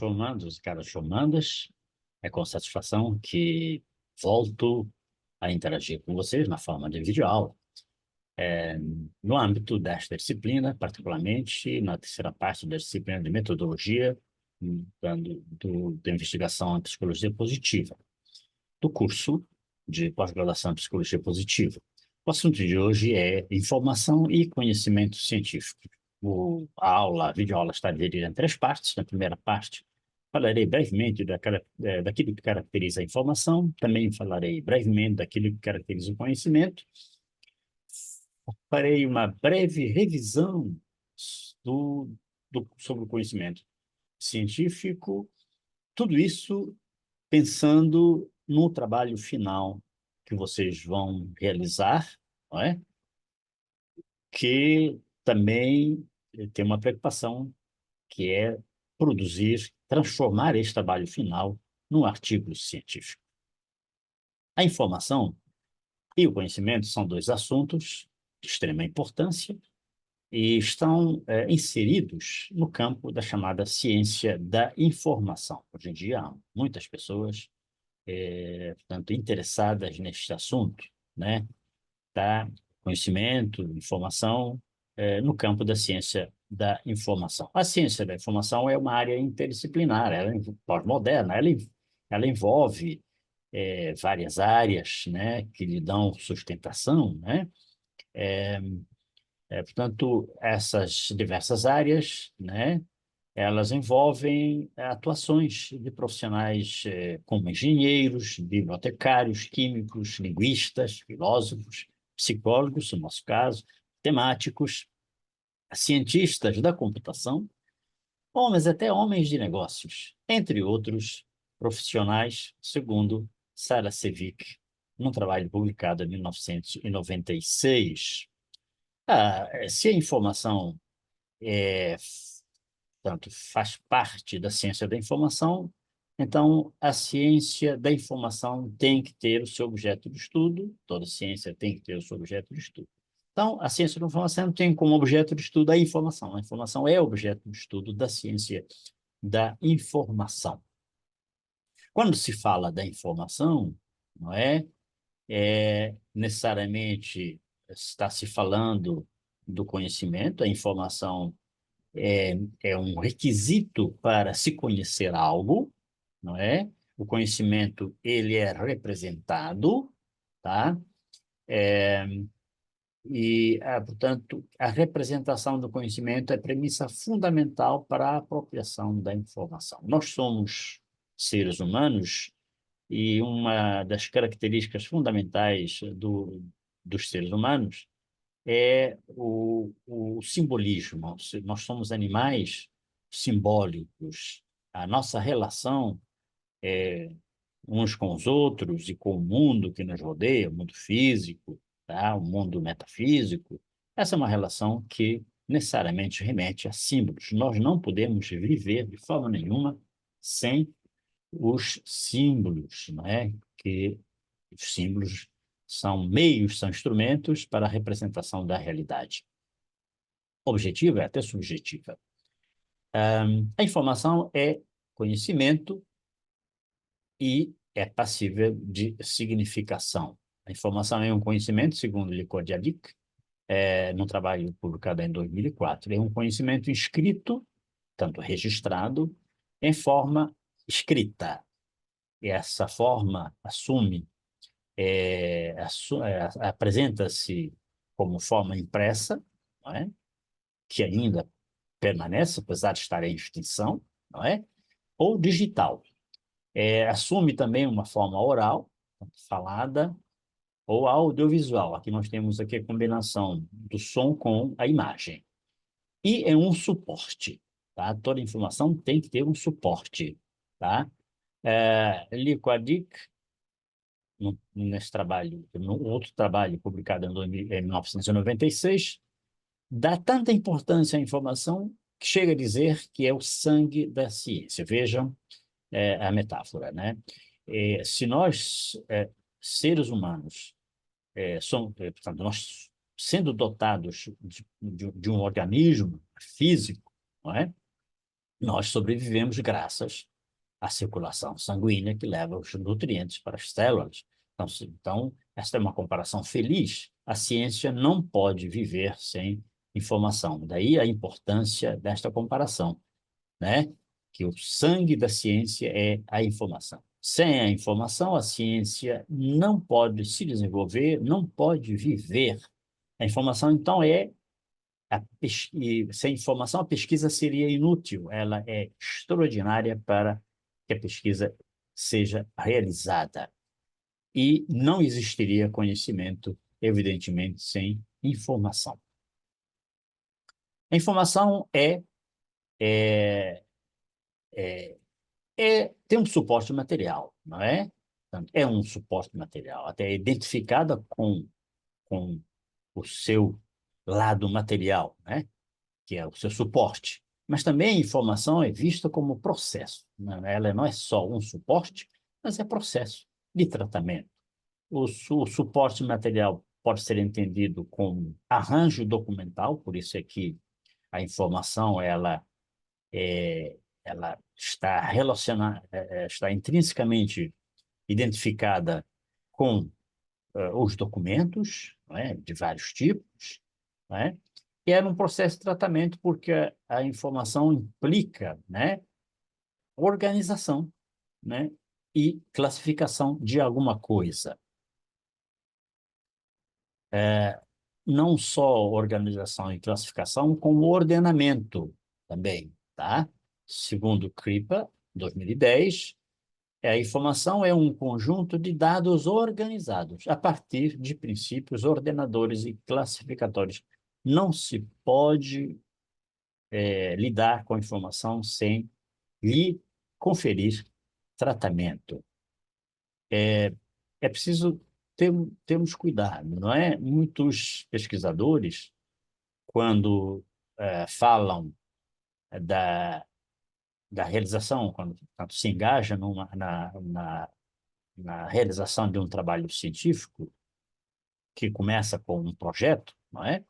Chomandos, caras chomandas, é com satisfação que volto a interagir com vocês na forma de videoaula. No âmbito desta disciplina, particularmente na terceira parte da disciplina de metodologia da investigação em psicologia positiva, do curso de pós-graduação em psicologia positiva. O assunto de hoje é informação e conhecimento científico. A videoaula está dividida em três partes. Na primeira parte, falarei brevemente daquilo que caracteriza a informação, também falarei brevemente daquilo que caracteriza o conhecimento. Farei uma breve revisão sobre o conhecimento científico, tudo isso pensando no trabalho final que vocês vão realizar, não é? Que também tem uma preocupação, que é produzir, transformar esse trabalho final num artigo científico. A informação e o conhecimento são dois assuntos de extrema importância e estão inseridos no campo da chamada ciência da informação. Hoje em dia, há muitas pessoas, portanto, interessadas neste assunto, né? Tá? Conhecimento, informação, no campo da ciência da informação. A ciência da informação é uma área interdisciplinar, ela é pós-moderna, ela envolve várias áreas, né, que lhe dão sustentação, né? Portanto, essas diversas áreas, né, elas envolvem atuações de profissionais como engenheiros, bibliotecários, químicos, linguistas, filósofos, psicólogos, no nosso caso, temáticos, cientistas da computação, homens, até homens de negócios, entre outros profissionais, segundo Sara Cevic, num trabalho publicado em 1996. Se a informação é portanto, faz parte da ciência da informação, então a ciência da informação tem que ter o seu objeto de estudo, toda ciência tem que ter o seu objeto de estudo. Então, a ciência da informação tem como objeto de estudo a informação é objeto de estudo da ciência da informação. Quando se fala da informação, não necessariamente está se falando do conhecimento, a informação é um requisito para se conhecer algo, não é? O conhecimento, ele é representado, tá? Portanto, a representação do conhecimento é premissa fundamental para a apropriação da informação. Nós somos seres humanos e uma das características fundamentais dos seres humanos é o simbolismo. Nós somos animais simbólicos. A nossa relação uns com os outros e com o mundo que nos rodeia, o mundo físico, tá? O mundo metafísico, essa é uma relação que necessariamente remete a símbolos. Nós não podemos viver de forma nenhuma sem os símbolos, não é? Que os símbolos são meios, são instrumentos para a representação da realidade. Objetiva é até subjetiva. A informação é conhecimento e é passível de significação. A informação é um conhecimento, segundo Lycurgo-Diadic, num trabalho publicado em 2004. É um conhecimento inscrito, tanto registrado, em forma escrita. E essa forma apresenta-se como forma impressa, não é? Que ainda permanece, apesar de estar em extinção, não é? Ou digital. Assume também uma forma oral, falada, ou audiovisual. Aqui nós temos aqui a combinação do som com a imagem. E é um suporte, tá? Toda informação tem que ter um suporte, tá? Lycurgo, nesse trabalho, no outro trabalho publicado em 1996, dá tanta importância à informação que chega a dizer que é o sangue da ciência. Vejam a metáfora, né? Se nós, seres humanos, portanto, nós sendo dotados de um organismo físico, não é? Nós sobrevivemos graças à circulação sanguínea que leva os nutrientes para as células. Então, esta é uma comparação feliz. A ciência não pode viver sem informação. Daí a importância desta comparação, né? Que o sangue da ciência é a informação. Sem a informação, a ciência não pode se desenvolver, não pode viver. A informação, então, e sem informação, a pesquisa seria inútil. Ela é extraordinária para que a pesquisa seja realizada. E não existiria conhecimento, evidentemente, sem informação. A informação é, tem um suporte material, não é? Portanto, é um suporte material, até identificada com o seu lado material, né? Que é o seu suporte. Mas também a informação é vista como processo, né? Ela não é só um suporte, mas é processo de tratamento. O suporte material pode ser entendido como arranjo documental, por isso é que a informação ela está relacionada, está intrinsecamente identificada com os documentos, não é? De vários tipos, não é? E era um processo de tratamento porque a informação implica, né, organização, né, e classificação de alguma coisa. Não só organização e classificação, como ordenamento também, tá? Segundo Kripa, 2010, a informação é um conjunto de dados organizados a partir de princípios ordenadores e classificadores. Não se pode lidar com a informação sem lhe conferir tratamento. É preciso termos cuidado, não é? Muitos pesquisadores, quando falam da, da realização, quando portanto, se engaja na realização de um trabalho científico, que começa com um projeto, não é?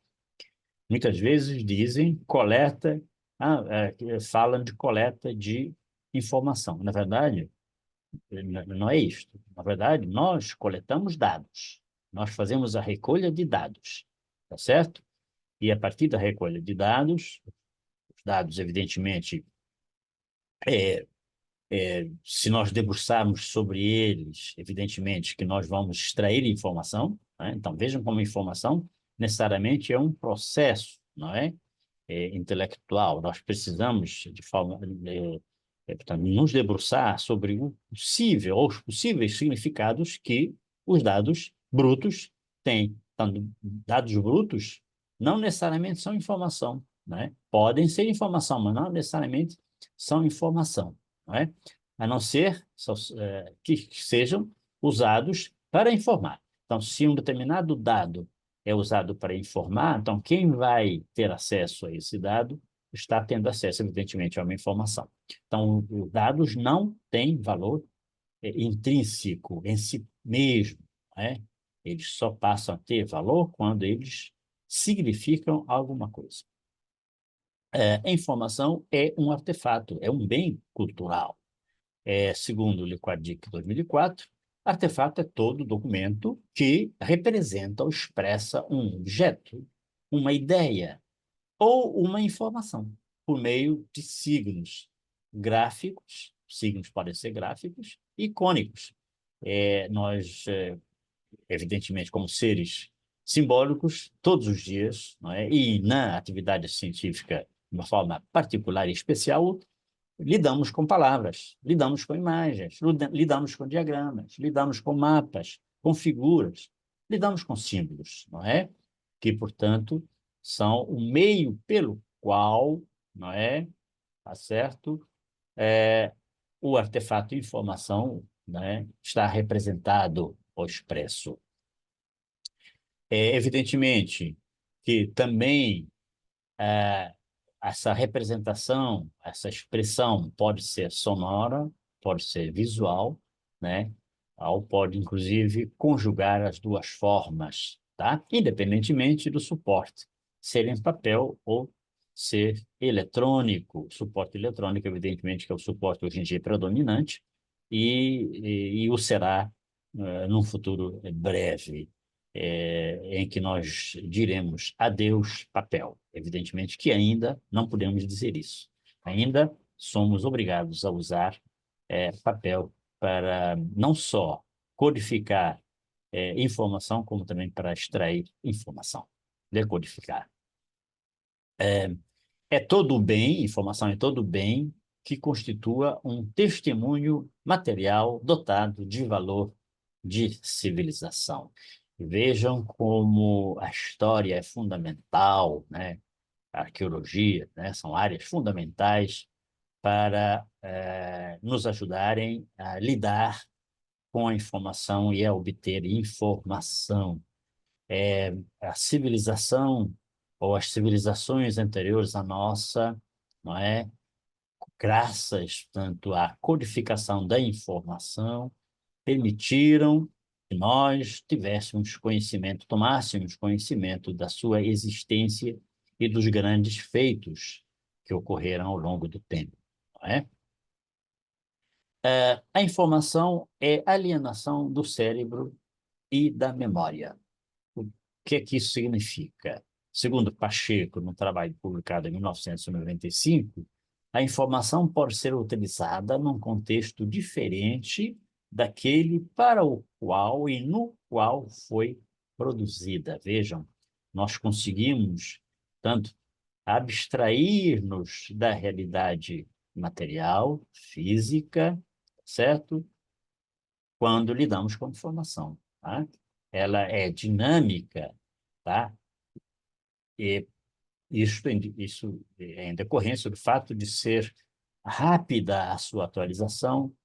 Muitas vezes dizem coleta, falam de coleta de informação. Na verdade, não é isto. Na verdade, nós coletamos dados. Nós fazemos a recolha de dados, tá certo? E a partir da recolha de dados, os dados, evidentemente, se nós debruçarmos sobre eles, evidentemente que nós vamos extrair informação, né? Então, vejam como informação necessariamente é um processo, não é? Intelectual. Nós precisamos, de forma, portanto, nos debruçar sobre o possível, ou os possíveis significados que os dados brutos têm. Então, dados brutos não necessariamente são informação, né? Podem ser informação, mas não necessariamente são informação, não é? A não ser que sejam usados para informar. Então, se um determinado dado é usado para informar, então quem vai ter acesso a esse dado está tendo acesso, evidentemente, a uma informação. Então, os dados não têm valor intrínseco em si mesmo, né? Eles só passam a ter valor quando eles significam alguma coisa. A informação é um artefato, é um bem cultural. Segundo o Liquadic 2004, artefato é todo documento que representa ou expressa um objeto, uma ideia ou uma informação, por meio de signos gráficos, signos podem ser gráficos, e icônicos. Nós, evidentemente, como seres simbólicos, todos os dias, não é? E na atividade científica, de uma forma particular e especial, lidamos com palavras, lidamos com imagens, lidamos com diagramas, lidamos com mapas, com figuras, lidamos com símbolos, não é? Que, portanto, são o meio pelo qual, não é? Tá certo? O artefato informação, né, está representado ou expresso. Evidentemente que também essa representação, essa expressão pode ser sonora, pode ser visual, né? Ou pode, inclusive, conjugar as duas formas, tá? Independentemente do suporte, ser em papel ou ser eletrônico, suporte eletrônico, evidentemente, que é o suporte hoje em dia predominante, e o será num futuro breve, em que nós diremos adeus papel. Evidentemente que ainda não podemos dizer isso. Ainda somos obrigados a usar papel para não só codificar informação, como também para extrair informação, decodificar. É todo bem, informação é todo bem que constitua um testemunho material dotado de valor de civilização. Vejam como a história é fundamental, né? A arqueologia, né? São áreas fundamentais para nos ajudarem a lidar com a informação e a obter informação. A civilização ou as civilizações anteriores à nossa, não é? Graças tanto à codificação da informação, permitiram que nós tivéssemos conhecimento, tomássemos conhecimento da sua existência e dos grandes feitos que ocorreram ao longo do tempo, não é? A informação é alienação do cérebro e da memória. O que é que isso significa? Segundo Pacheco, no trabalho publicado em 1995, a informação pode ser utilizada num contexto diferente daquele para o qual e no qual foi produzida. Vejam, nós conseguimos tanto abstrair-nos da realidade material, física, certo? Quando lidamos com informação, tá? Ela é dinâmica, tá? E isso é em decorrência do fato de ser rápida a sua atualização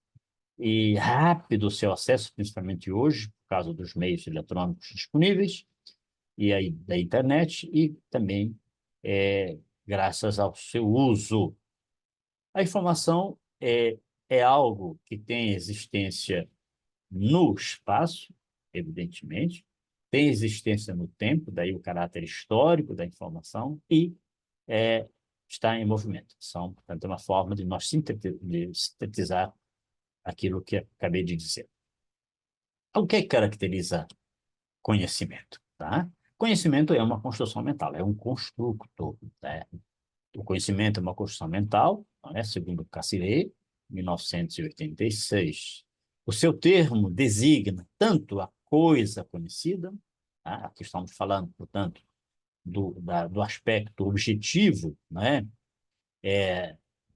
e rápido o seu acesso, principalmente hoje, por causa dos meios eletrônicos disponíveis e aí da internet, e também graças ao seu uso. A informação é algo que tem existência no espaço, evidentemente, tem existência no tempo, daí o caráter histórico da informação, e está em movimento. São, portanto, uma forma de nós sintetizar aquilo que acabei de dizer. O que caracteriza conhecimento? Tá? Conhecimento é uma construção mental, é um construto. Né? O conhecimento é uma construção mental, né? Segundo Cassirer, 1986. O seu termo designa tanto a coisa conhecida, tá? Aqui estamos falando, portanto, do aspecto objetivo, né?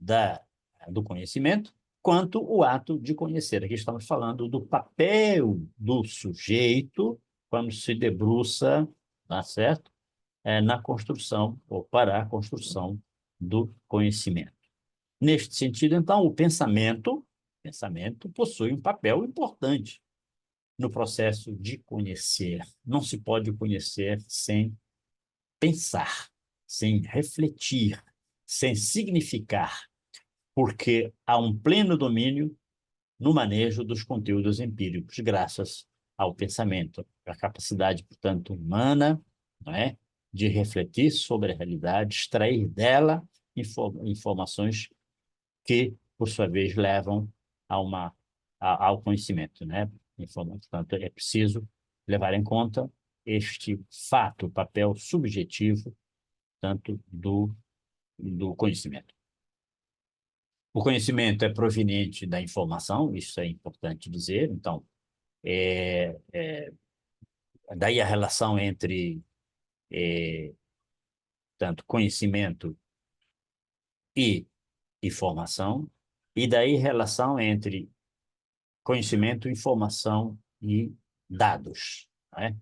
da, do conhecimento, quanto o ato de conhecer. Aqui estamos falando do papel do sujeito quando se debruça, tá certo? Na construção, ou para a construção do conhecimento. Neste sentido, então, o pensamento possui um papel importante no processo de conhecer. Não se pode conhecer sem pensar, sem refletir, sem significar, porque há um pleno domínio no manejo dos conteúdos empíricos, graças ao pensamento, a capacidade, portanto, humana, não é, de refletir sobre a realidade, extrair dela informações que, por sua vez, levam ao conhecimento, né? Portanto, é preciso levar em conta este fato, papel subjetivo, tanto do conhecimento. O conhecimento é proveniente da informação, isso é importante dizer, então, daí a relação entre tanto conhecimento e informação, e daí relação entre conhecimento, informação e dados, né?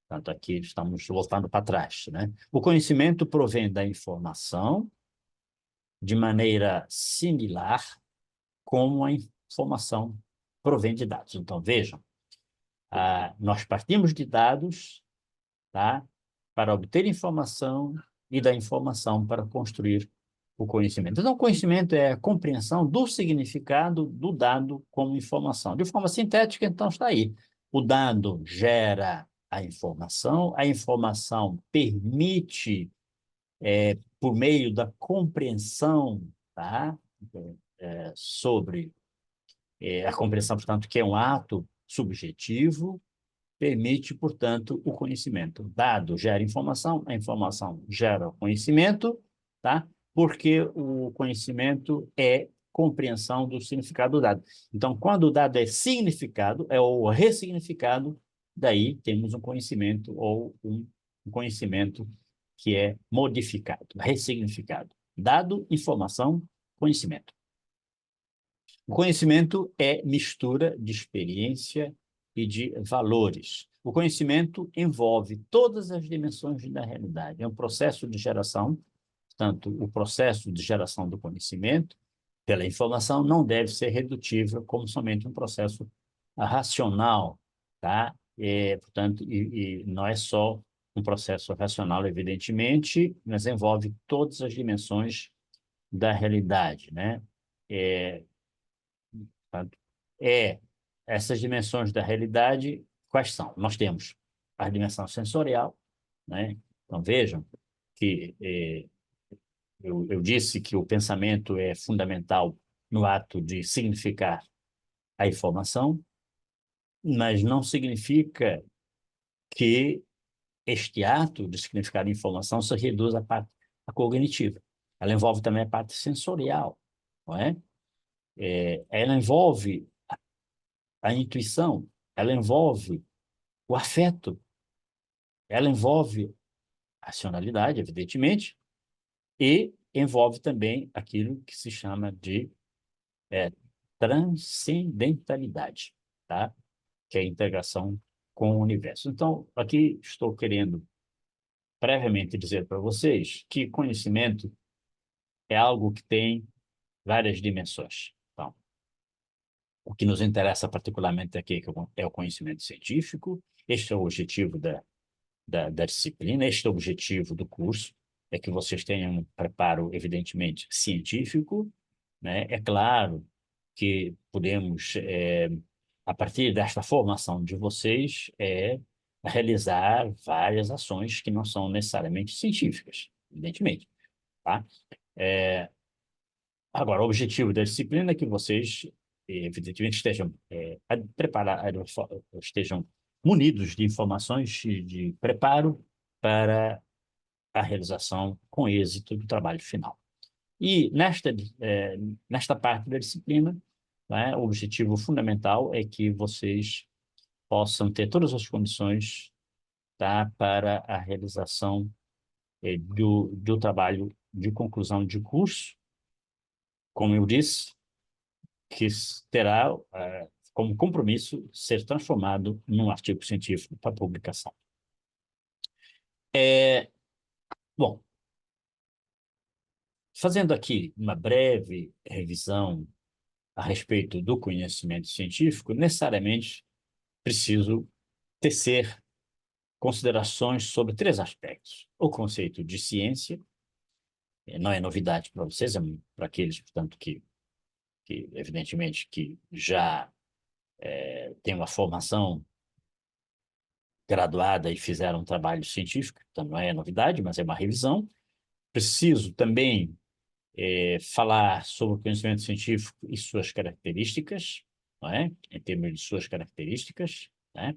Tanto aqui estamos voltando para trás, né? O conhecimento provém da informação de maneira similar como a informação provém de dados. Então, vejam, nós partimos de dados, tá? Para obter informação e da informação para construir o conhecimento. Então, o conhecimento é a compreensão do significado do dado como informação. De forma sintética, então, está aí. O dado gera a informação permite por meio da compreensão, tá? Sobre a compreensão, portanto, que é um ato subjetivo, permite, portanto, o conhecimento. Dado gera informação, a informação gera conhecimento, tá? Porque o conhecimento é compreensão do significado do dado. Então, quando o dado é significado, é o ressignificado, daí temos um conhecimento ou um conhecimento que é modificado, ressignificado. Dado, informação, conhecimento. O conhecimento é mistura de experiência e de valores. O conhecimento envolve todas as dimensões da realidade. É um processo de geração, portanto, o processo de geração do conhecimento pela informação não deve ser redutível como somente um processo racional, tá? Portanto, não é só um processo racional, evidentemente, mas envolve todas as dimensões da realidade, né? É, Portanto, essas dimensões da realidade, quais são? Nós temos a dimensão sensorial, né? Então, vejam que eu disse que o pensamento é fundamental no ato de significar a informação, mas não significa que este ato de significar a informação se reduz à parte cognitiva. Ela envolve também a parte sensorial, não é? Ela envolve a intuição, ela envolve o afeto, ela envolve a racionalidade, evidentemente, e envolve também aquilo que se chama de é, transcendentalidade, tá? Que é a integração com o universo. Então, aqui estou querendo previamente dizer para vocês que conhecimento é algo que tem várias dimensões. Então, o que nos interessa particularmente aqui é o conhecimento científico. Este é o objetivo da disciplina. Este é o objetivo do curso, é que vocês tenham um preparo, evidentemente, científico, né? É claro que podemos, a partir desta formação de vocês, realizar várias ações que não são necessariamente científicas, evidentemente, tá? Agora, o objetivo da disciplina é que vocês, evidentemente, estejam preparados, estejam munidos de informações de preparo para a realização com êxito do trabalho final. E nesta parte da disciplina, né, o objetivo fundamental é que vocês possam ter todas as condições, tá, para a realização do trabalho de conclusão de curso, como eu disse, que terá como compromisso ser transformado num artigo científico para publicação. Bom, fazendo aqui uma breve revisão a respeito do conhecimento científico, necessariamente preciso tecer considerações sobre três aspectos. O conceito de ciência, não é novidade para vocês, é para aqueles, portanto, que evidentemente, que já têm uma formação graduada e fizeram um trabalho científico, então não é novidade, mas é uma revisão. Preciso também falar sobre o conhecimento científico e suas características, não é? Em termos de suas características, né?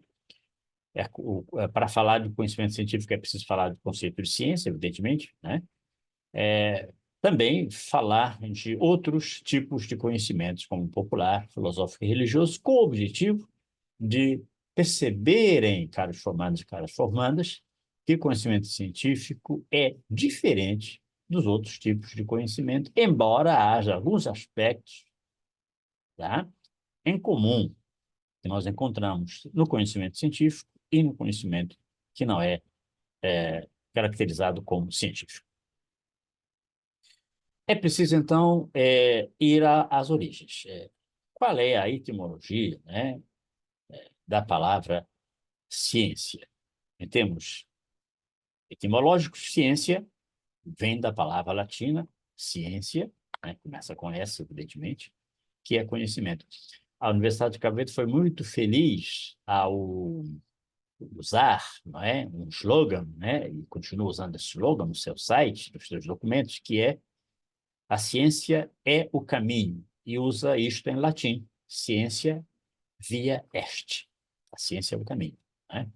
Para falar de conhecimento científico é preciso falar do conceito de ciência, evidentemente, né? Também falar de outros tipos de conhecimentos, como popular, filosófico e religioso, com o objetivo de perceberem, caros formandos e caras formandas, que o conhecimento científico é diferente dos outros tipos de conhecimento, embora haja alguns aspectos, tá, em comum que nós encontramos no conhecimento científico e no conhecimento que não é caracterizado como científico. É preciso, então, ir às origens. Qual é a etimologia, né, da palavra ciência? Em termos etimológicos, ciência vem da palavra latina, ciência, né, começa com essa, evidentemente, que é conhecimento. A Universidade de Cabo Verde foi muito feliz ao usar, não é, um slogan, né, e continua usando esse slogan no seu site, nos seus documentos, que é: a ciência é o caminho, e usa isto em latim: ciência via est. A ciência é o caminho, né?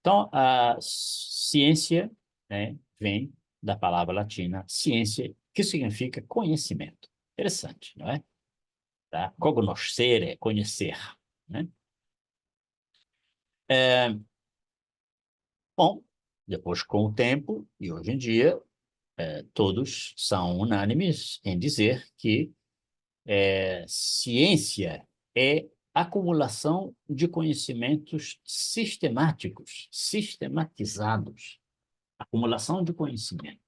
Então, a ciência, né, vem da palavra latina ciência, que significa conhecimento. Interessante, não é? Tá? Cognoscere, conhecer, né? É, bom, depois, com o tempo, e hoje em dia, todos são unânimes em dizer que ciência é acumulação de conhecimentos sistemáticos, sistematizados, acumulação de conhecimento,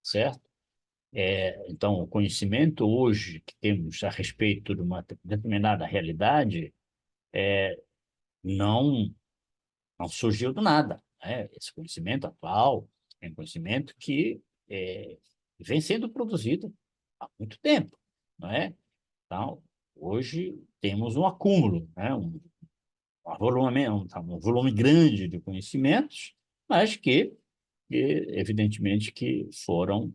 certo? Então, o conhecimento hoje que temos a respeito de uma determinada realidade não, não surgiu do nada, né? Esse conhecimento atual é um conhecimento que é, vem sendo produzido há muito tempo, não é? Então, hoje temos um acúmulo, né? Um volume grande de conhecimentos, mas evidentemente, que foram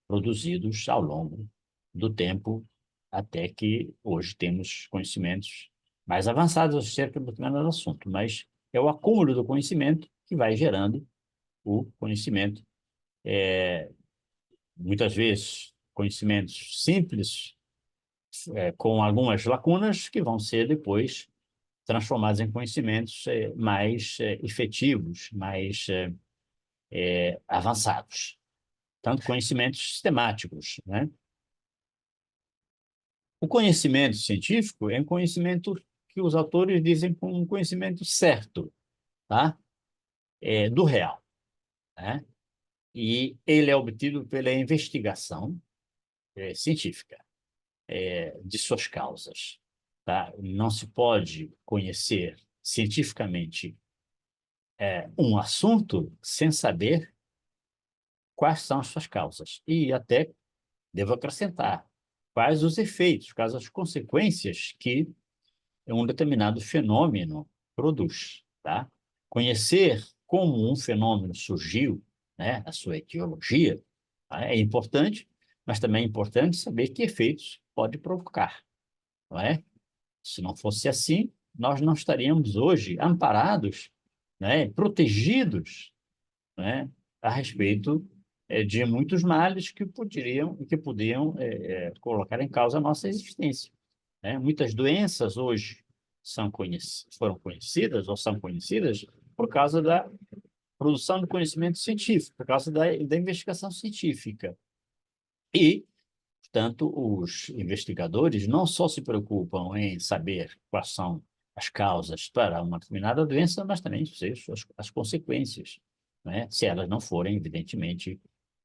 produzidos ao longo do tempo, até que hoje temos conhecimentos mais avançados acerca do determinado assunto, mas é o acúmulo do conhecimento que vai gerando o conhecimento, muitas vezes conhecimentos simples, com algumas lacunas, que vão ser depois transformados em conhecimentos mais efetivos, mais avançados. Tanto conhecimentos sistemáticos, né? O conhecimento científico é um conhecimento que os autores dizem como um conhecimento certo, tá? Do real, né? E ele é obtido pela investigação científica de suas causas, tá? Não se pode conhecer cientificamente um assunto sem saber quais são as suas causas. E até, devo acrescentar, quais os efeitos, quais as consequências que um determinado fenômeno produz, tá? Conhecer como um fenômeno surgiu, né, a sua etiologia, tá? É importante, mas também é importante saber que efeitos pode provocar, não é? Se não fosse assim, nós não estaríamos hoje amparados, né, protegidos, né, a respeito de muitos males que podiam colocar em causa a nossa existência, né? Muitas doenças hoje foram conhecidas ou são conhecidas por causa da produção do conhecimento científico, por causa da investigação científica. E, portanto, os investigadores não só se preocupam em saber quais são as causas para uma determinada doença, mas também as consequências, né? Se elas não forem, evidentemente,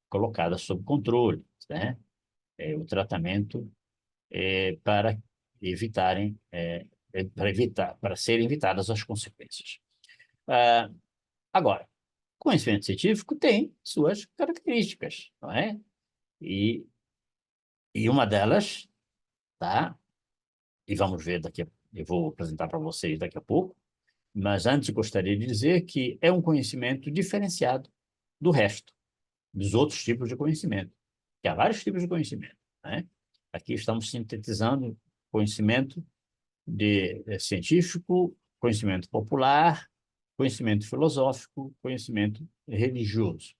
colocadas sob controle, né? O tratamento para evitarem, para serem evitadas as consequências. Agora, conhecimento científico tem suas características, não é? E, e uma delas, tá? E vamos ver eu vou apresentar para vocês daqui a pouco, mas antes gostaria de dizer que é um conhecimento diferenciado do resto, dos outros tipos de conhecimento, que há vários tipos de conhecimento, né? Aqui estamos sintetizando conhecimento científico, conhecimento popular, conhecimento filosófico, conhecimento religioso.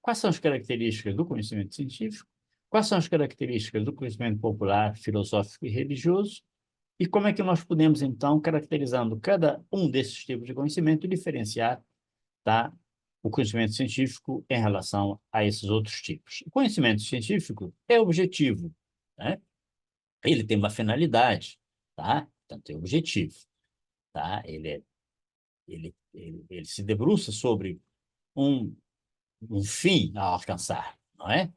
Quais são as características do conhecimento científico? Quais são as características do conhecimento popular, filosófico e religioso? E como é que nós podemos, então, caracterizando cada um desses tipos de conhecimento, diferenciar, tá, o conhecimento científico em relação a esses outros tipos? O conhecimento científico é objetivo, né? Ele tem uma finalidade, tá? Portanto, é objetivo, tá? Ele se debruça sobre um, um fim a alcançar, não é?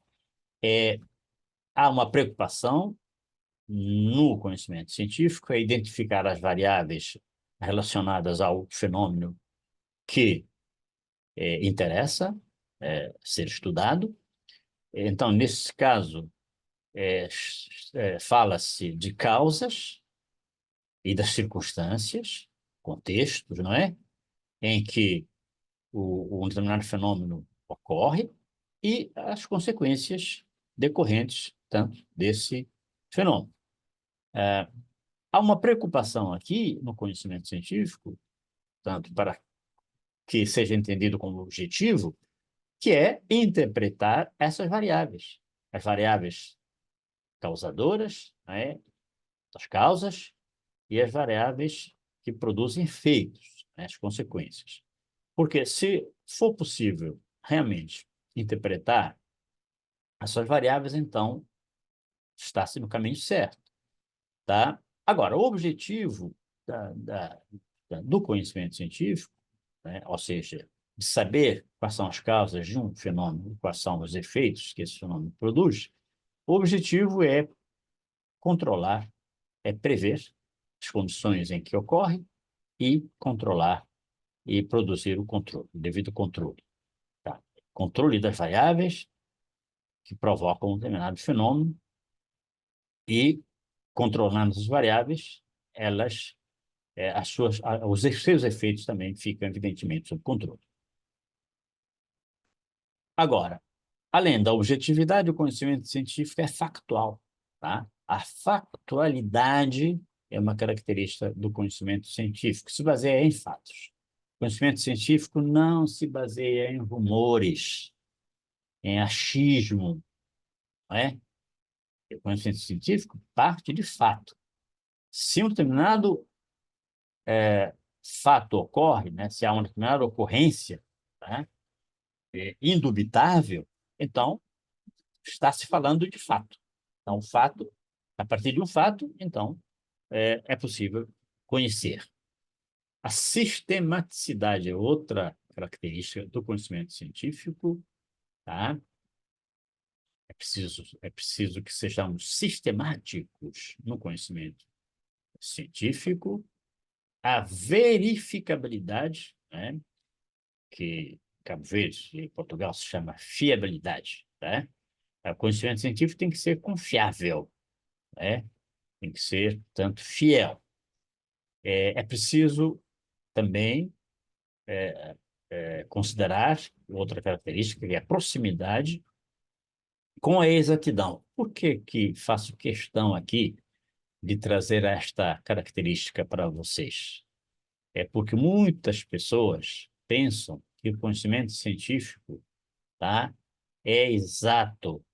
Há uma preocupação no conhecimento científico é identificar as variáveis relacionadas ao fenômeno que interessa ser estudado. Então, nesse caso, fala-se de causas e das circunstâncias, contextos, não é? em que um determinado fenômeno ocorre e as consequências decorrentes tanto desse fenômeno. Há uma preocupação aqui no conhecimento científico, tanto para que seja entendido como objetivo, que é interpretar essas variáveis. As variáveis causadoras, né, das causas, e as variáveis que produzem efeitos, né, as consequências. Porque se for possível realmente interpretar essas variáveis, então está-se no caminho certo, tá? Agora, o objetivo do conhecimento científico, né, ou seja, de saber quais são as causas de um fenômeno, quais são os efeitos que esse fenômeno produz, o objetivo é controlar, é prever as condições em que ocorre e controlar e produzir o controle, o devido controle. Tá? Controle das variáveis que provocam um determinado fenômeno e, controlando as variáveis, elas, os seus efeitos também ficam, evidentemente, sob controle. Agora, além da objetividade, o conhecimento científico é factual. Tá? A factualidade é uma característica do conhecimento científico, se baseia em fatos. O conhecimento científico não se baseia em rumores, em achismo, não é? O conhecimento científico parte de fato. Se um determinado fato ocorre, né, se há uma determinada ocorrência, né, indubitável, então está se falando de fato. Então, fato, a partir de um fato, então, é possível conhecer. A sistematicidade é outra característica do conhecimento científico, tá? É preciso que sejamos sistemáticos no conhecimento científico, a verificabilidade, né? Que em Cabo Verde e Portugal se chama fiabilidade, tá? O conhecimento científico tem que ser confiável, né? Tem que ser, tanto fiel. É preciso também considerar outra característica, que é a proximidade com a exatidão. Por que que faço questão aqui de trazer esta característica para vocês? É porque muitas pessoas pensam que o conhecimento científico, tá, é exato.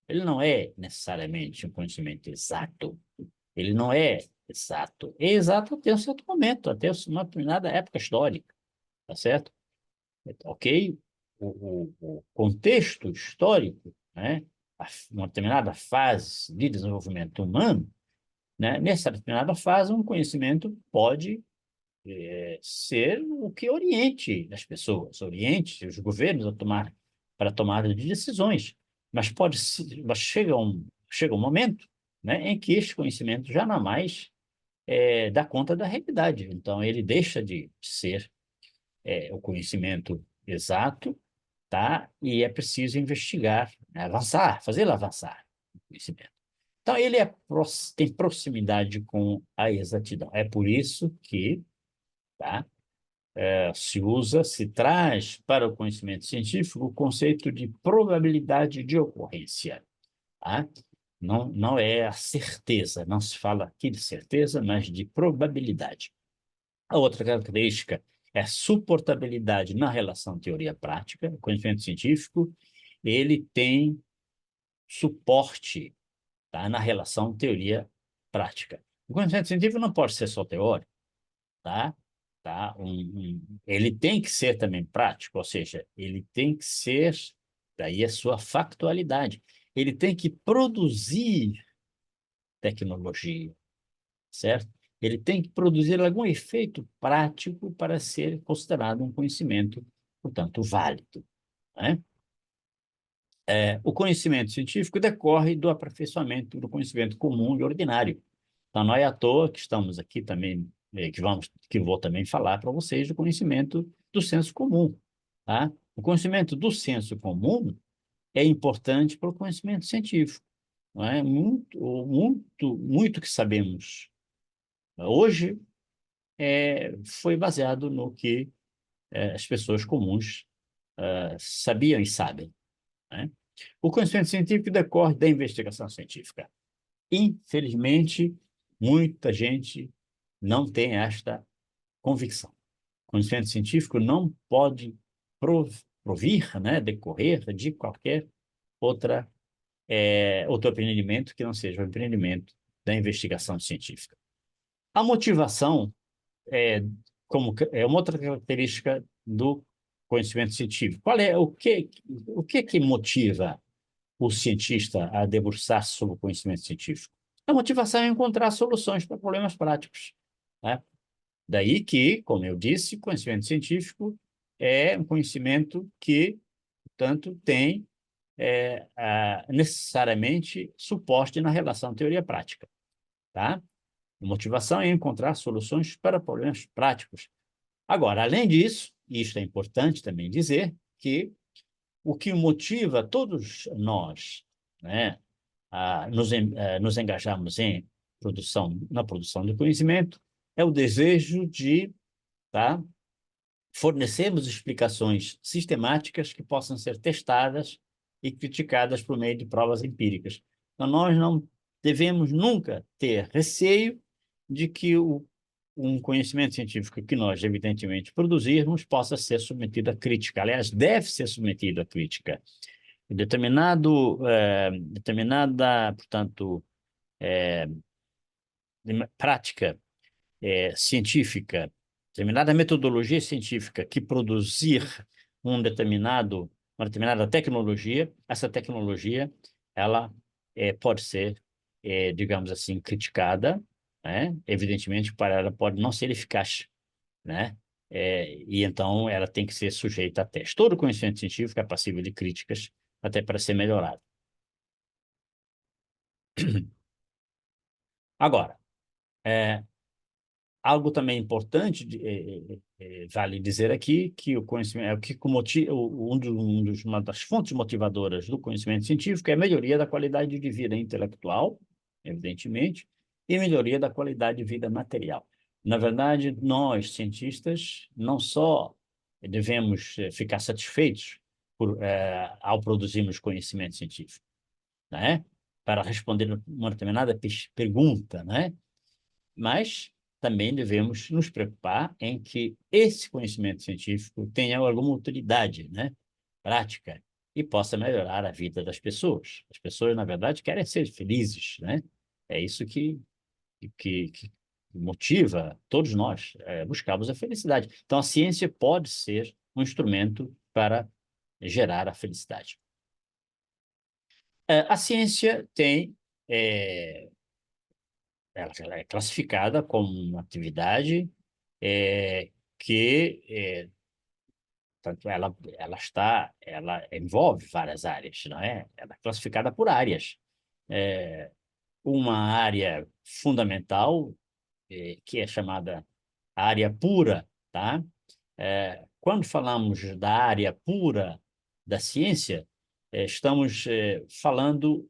Ele não é necessariamente um conhecimento exato. Ele não é exato. É exato até um certo momento, até uma determinada época histórica, tá certo? Ok? O contexto histórico, né? Uma determinada fase de desenvolvimento humano, né? Nessa determinada fase, um conhecimento pode ser o que oriente as pessoas, oriente os governos para a tomada de decisões. Mas chega um momento, né, em que este conhecimento já não mais dá conta da realidade. Então, ele deixa de ser o conhecimento exato, tá? E é preciso investigar, né, avançar, fazê-lo avançar, o conhecimento. Então, ele tem proximidade com a exatidão. É por isso que, tá? Se traz para o conhecimento científico o conceito de probabilidade de ocorrência. Tá? Não é a certeza, não se fala aqui de certeza, mas de probabilidade. A outra característica é a suportabilidade na relação teoria-prática. O conhecimento científico, ele tem suporte, tá, na relação teoria-prática. O conhecimento científico não pode ser só teórico, tá? Ele tem que ser também prático, ou seja, ele tem que ser, daí a sua factualidade. Ele tem que produzir tecnologia, certo? Ele tem que produzir algum efeito prático para ser considerado um conhecimento, portanto, válido, né? O conhecimento científico decorre do aperfeiçoamento do conhecimento comum e ordinário. Então, não é à toa que estamos aqui também, que vou também falar para vocês do conhecimento do senso comum, tá? O conhecimento do senso comum é importante para o conhecimento científico, não é? Muito que sabemos hoje foi baseado no que as pessoas comuns sabiam e sabem, né? O conhecimento científico decorre da investigação científica. Infelizmente, muita gente não tem esta convicção. O conhecimento científico não pode provir, né, decorrer de qualquer outro empreendimento que não seja o empreendimento da investigação científica. A motivação é uma outra característica do conhecimento científico. O que motiva o cientista a debruçar-se sobre o conhecimento científico? A motivação é encontrar soluções para problemas práticos, né? Daí que, como eu disse, conhecimento científico é um conhecimento que, portanto, tem necessariamente suporte na relação teoria-prática, tá? A motivação é encontrar soluções para problemas práticos. Agora, além disso, e isto é importante também dizer, que o que motiva todos nós, né, a nos engajarmos na produção de conhecimento é o desejo de, tá, fornecermos explicações sistemáticas que possam ser testadas e criticadas por meio de provas empíricas. Então, nós não devemos nunca ter receio de que um conhecimento científico que nós, evidentemente, produzirmos possa ser submetido à crítica. Aliás, deve ser submetido à crítica. Determinada, portanto, prática científica, determinada metodologia científica que produzir uma determinada tecnologia, essa tecnologia, ela pode ser, digamos assim, criticada, né? Evidentemente, ela pode não ser eficaz, né? E então ela tem que ser sujeita a teste. Todo conhecimento científico é passível de críticas até para ser melhorado. Agora, algo também importante, vale dizer aqui, que o conhecimento, uma das fontes motivadoras do conhecimento científico é a melhoria da qualidade de vida intelectual, evidentemente, e melhoria da qualidade de vida material. Na verdade, nós, cientistas, não só devemos ficar satisfeitos ao produzirmos conhecimento científico, né? Para responder uma determinada pergunta, né? Mas também devemos nos preocupar em que esse conhecimento científico tenha alguma utilidade, né, prática, e possa melhorar a vida das pessoas. As pessoas, na verdade, querem ser felizes, né? É isso que motiva todos nós, buscarmos a felicidade. Então, a ciência pode ser um instrumento para gerar a felicidade. A ciência tem ela é classificada como uma atividade que, tanto ela envolve várias áreas, não é? Ela é classificada por áreas. Uma área fundamental, que é chamada área pura, tá? Quando falamos da área pura da ciência, estamos falando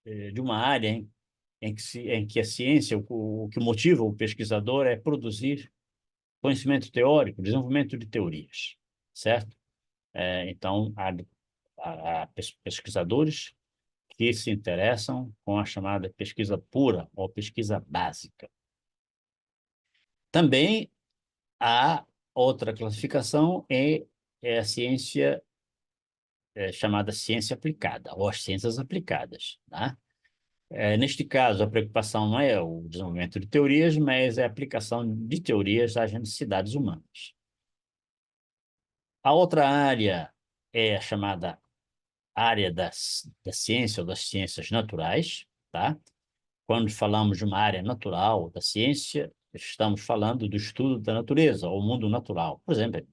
de uma área em que a ciência, o que motiva o pesquisador é produzir conhecimento teórico, desenvolvimento de teorias, certo? Então, há pesquisadores que se interessam com a chamada pesquisa pura ou pesquisa básica. Também há outra classificação, é a ciência chamada ciência aplicada, ou as ciências aplicadas, tá? Neste caso, a preocupação não é o desenvolvimento de teorias, mas é a aplicação de teorias às necessidades humanas. A outra área é a chamada área da ciência ou das ciências naturais, tá? Quando falamos de uma área natural da ciência, estamos falando do estudo da natureza, ou mundo natural. Por exemplo,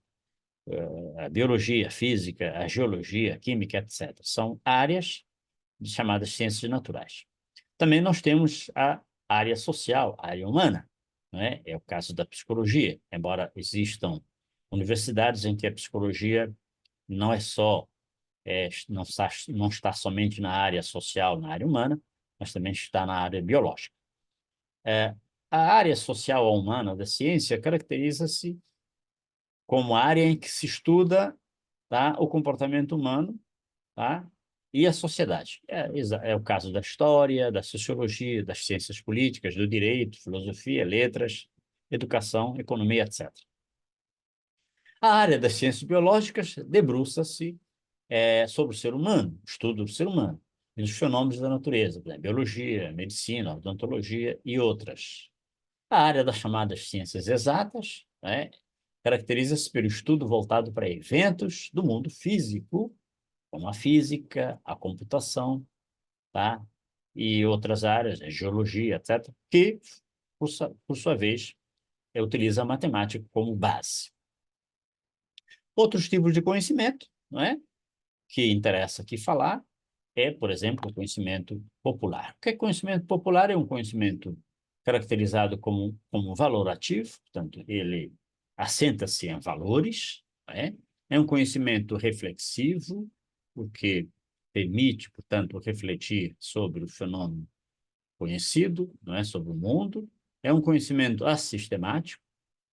a biologia, a física, a geologia, a química, etc. São áreas chamadas ciências naturais. Também nós temos a área social, a área humana, não é? É o caso da psicologia, embora existam universidades em que a psicologia não é só, não está somente na área social, na área humana, mas também está na área biológica. A área social ou humana da ciência caracteriza-se como área em que se estuda, tá, o comportamento humano, tá, e a sociedade. É o caso da história, da sociologia, das ciências políticas, do direito, filosofia, letras, educação, economia, etc. A área das ciências biológicas debruça-se sobre o ser humano, estudo do ser humano, e dos fenômenos da natureza, por exemplo, biologia, medicina, odontologia e outras. A área das chamadas ciências exatas, né, caracteriza-se pelo estudo voltado para eventos do mundo físico, como a física, a computação, tá? E outras áreas, a geologia, etc., que, por sua vez, utiliza a matemática como base. Outros tipos de conhecimento, não é? Que interessa aqui falar é, por exemplo, o conhecimento popular. O que é conhecimento popular? É um conhecimento caracterizado como valorativo, portanto, ele assenta-se em valores, não é? É um conhecimento reflexivo, porque permite, portanto, refletir sobre o fenômeno conhecido, não é, sobre o mundo. É um conhecimento assistemático,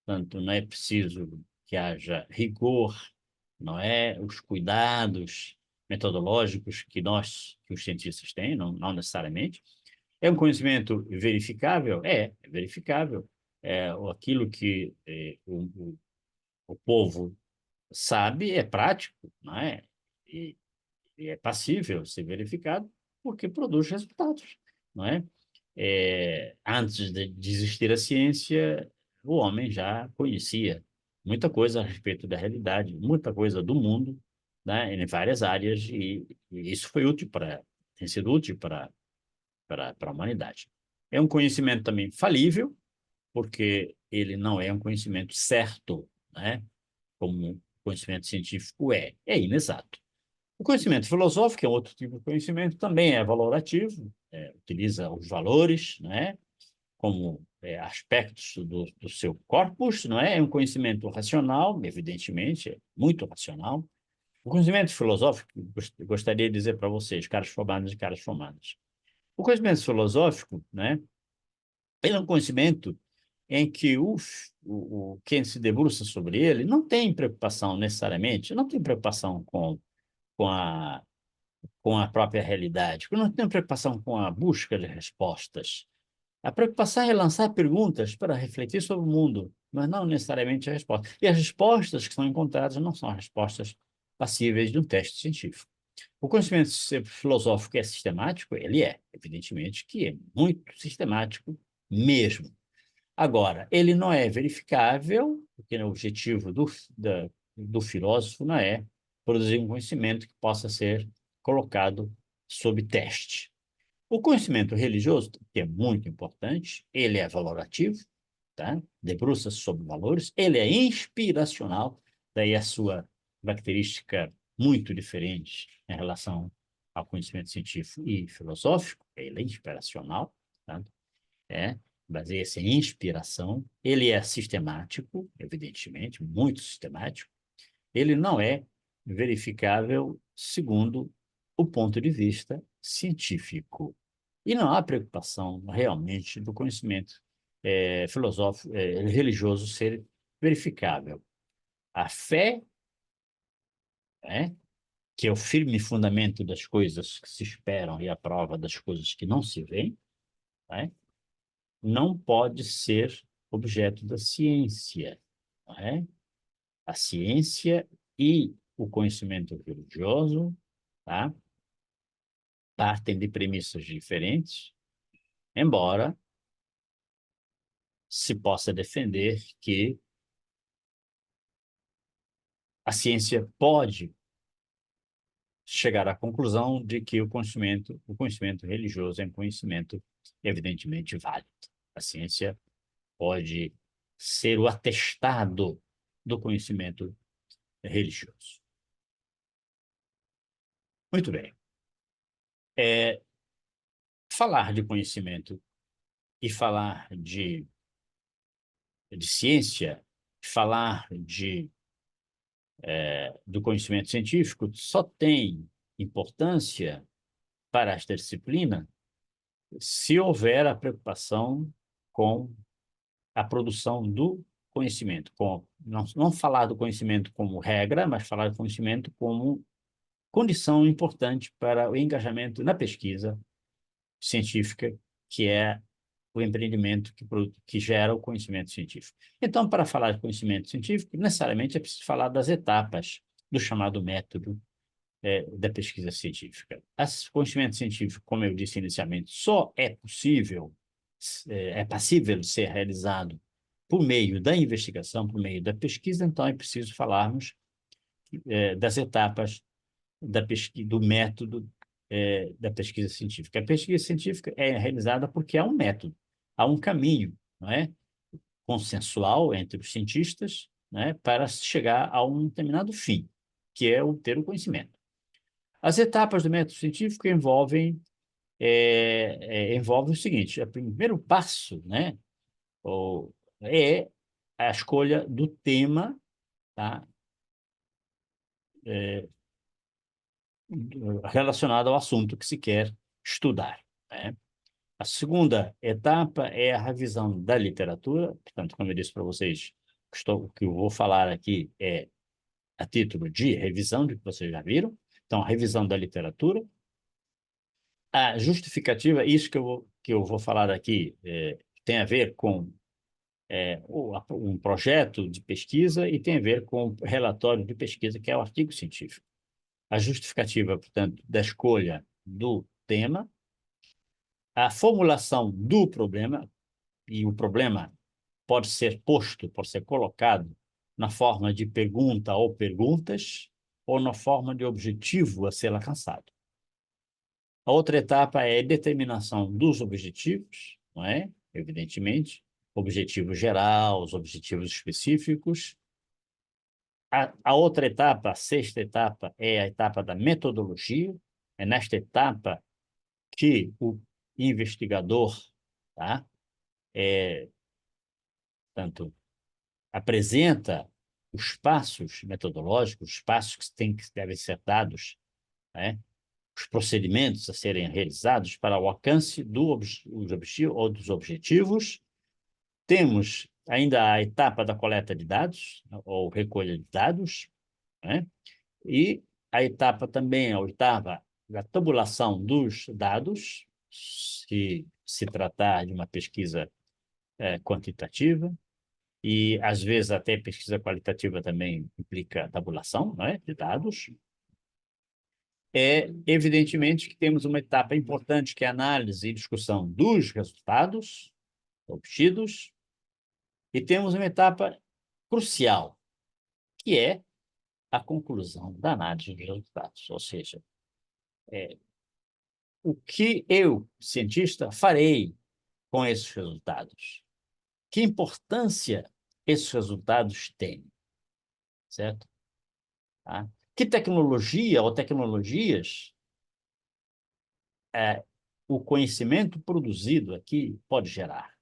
portanto, não é preciso que haja rigor, não é, os cuidados metodológicos que os cientistas têm, não necessariamente. É um conhecimento verificável? É verificável. Aquilo que o povo sabe é prático, não é? E é passível ser verificado porque produz resultados, não é? Antes de existir a ciência, o homem já conhecia muita coisa a respeito da realidade, muita coisa do mundo, né, em várias áreas, e isso foi útil tem sido útil para a humanidade. É um conhecimento também falível, porque ele não é um conhecimento certo, né, como o conhecimento científico é inexato. O conhecimento filosófico é outro tipo de conhecimento, também é valorativo, utiliza os valores, né, como aspectos do seu corpus, não é? É um conhecimento racional, evidentemente, é muito racional. O conhecimento filosófico, gostaria de dizer para vocês, caras formados e caras formadas. O conhecimento filosófico, né, ele é um conhecimento em que quem se debruça sobre ele não tem preocupação necessariamente, não tem preocupação com a com a própria realidade, não tem preocupação com a busca de respostas. A preocupação é lançar perguntas para refletir sobre o mundo, mas não necessariamente a resposta. E as respostas que são encontradas não são respostas passíveis de um teste científico. O conhecimento filosófico é sistemático? Ele é, evidentemente que é muito sistemático mesmo. Agora, ele não é verificável, porque o objetivo do filósofo não é produzir um conhecimento que possa ser colocado sob teste. O conhecimento religioso, que é muito importante, ele é valorativo, tá? Debruça-se sobre valores, ele é inspiracional, daí a sua característica muito diferente em relação ao conhecimento científico e filosófico, ele é inspiracional, tá? É, baseia-se em inspiração, ele é sistemático, evidentemente, muito sistemático, ele não é verificável segundo o ponto de vista científico. E não há preocupação realmente do conhecimento filosófico, religioso ser verificável. A fé, né, que é o firme fundamento das coisas que se esperam e a prova das coisas que não se veem, né, não pode ser objeto da ciência. Não é? A ciência e o conhecimento religioso, tá, partem de premissas diferentes, embora se possa defender que a ciência pode chegar à conclusão de que o conhecimento religioso é um conhecimento evidentemente válido. A ciência pode ser o atestado do conhecimento religioso. Muito bem. Falar de conhecimento e falar de ciência, falar do conhecimento científico só tem importância para esta disciplina se houver a preocupação com a produção do conhecimento, não falar do conhecimento como regra, mas falar do conhecimento como condição importante para o engajamento na pesquisa científica, que é o empreendimento que gera o conhecimento científico. Então, para falar de conhecimento científico, necessariamente é preciso falar das etapas do chamado método da pesquisa científica. Esse conhecimento científico, como eu disse inicialmente, só é passível de ser realizado por meio da investigação, por meio da pesquisa, então é preciso falarmos das etapas do método da pesquisa científica. A pesquisa científica é realizada porque há um método, há um caminho, não é? Consensual entre os cientistas, né, para chegar a um determinado fim, que é o ter o conhecimento. As etapas do método científico envolvem o seguinte: o primeiro passo, né, é a escolha do tema, tá, relacionado ao assunto que se quer estudar, né? A segunda etapa é a revisão da literatura. Portanto, como eu disse para vocês, o que eu vou falar aqui é a título de revisão, de que vocês já viram. Então, a revisão da literatura. A justificativa, isso que eu vou falar aqui, tem a ver com um projeto de pesquisa e tem a ver com o relatório de pesquisa, que é o artigo científico. A justificativa, portanto, da escolha do tema, a formulação do problema, e o problema pode ser colocado na forma de pergunta ou perguntas, ou na forma de objetivo a ser alcançado. A outra etapa é a determinação dos objetivos, não é? Evidentemente, objetivo geral, os objetivos específicos. A outra etapa, a sexta etapa, é a etapa da metodologia. É nesta etapa que o investigador, tá, tanto apresenta os passos metodológicos, os passos que devem ser dados, né, os procedimentos a serem realizados para o alcance dos objetivos. Temos ainda a etapa da coleta de dados, ou recolha de dados, né? E a etapa também, a oitava, da tabulação dos dados, se tratar de uma pesquisa quantitativa, e às vezes até pesquisa qualitativa também implica tabulação, né, de dados. Evidentemente que temos uma etapa importante, que é a análise e discussão dos resultados obtidos, e temos uma etapa crucial, que é a conclusão da análise dos resultados, ou seja, o que eu, cientista, farei com esses resultados? Que importância esses resultados têm, certo? Tá? Que tecnologia ou tecnologias o conhecimento produzido aqui pode gerar,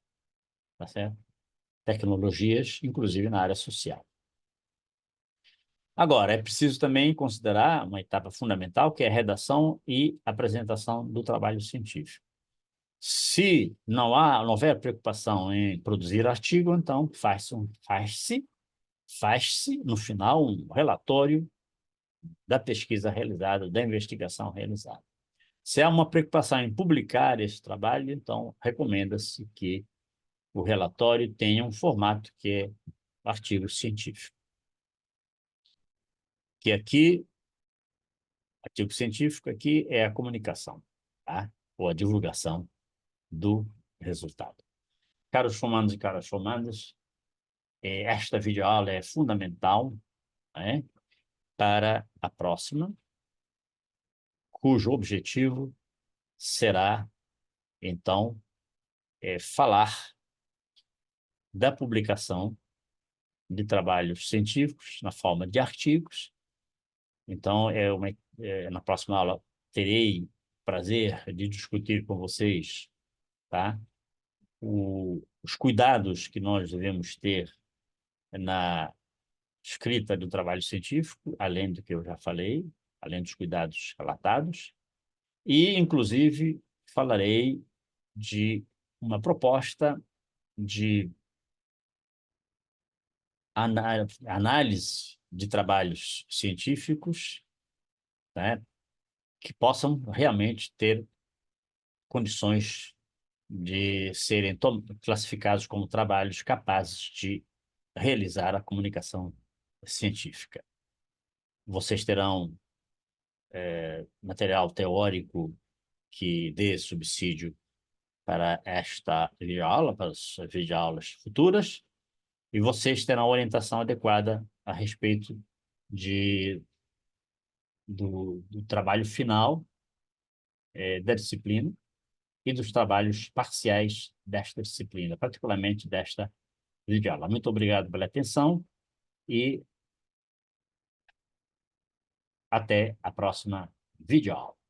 tá certo? Tecnologias, inclusive na área social. Agora, é preciso também considerar uma etapa fundamental, que é a redação e apresentação do trabalho científico. Se não houver preocupação em produzir artigo, então faz-se, no final, um relatório da pesquisa realizada, da investigação realizada. Se há uma preocupação em publicar esse trabalho, então recomenda-se que o relatório tenha um formato que é artigo científico. Que aqui, artigo científico aqui é a comunicação, tá? Ou a divulgação do resultado. Caros formandos e caras formandas, esta videoaula é fundamental, né, para a próxima, cujo objetivo será, então, falar da publicação de trabalhos científicos na forma de artigos. Então, na próxima aula, terei prazer de discutir com vocês, tá, os cuidados que nós devemos ter na escrita do trabalho científico, além do que eu já falei, além dos cuidados relatados, e, inclusive, falarei de uma proposta de análise de trabalhos científicos, né, que possam realmente ter condições de serem classificados como trabalhos capazes de realizar a comunicação científica. Vocês terão material teórico que dê subsídio para esta videoaula, para as videoaulas futuras, e vocês terão a orientação adequada a respeito do trabalho final da disciplina e dos trabalhos parciais desta disciplina, particularmente desta videoaula. Muito obrigado pela atenção e até a próxima videoaula.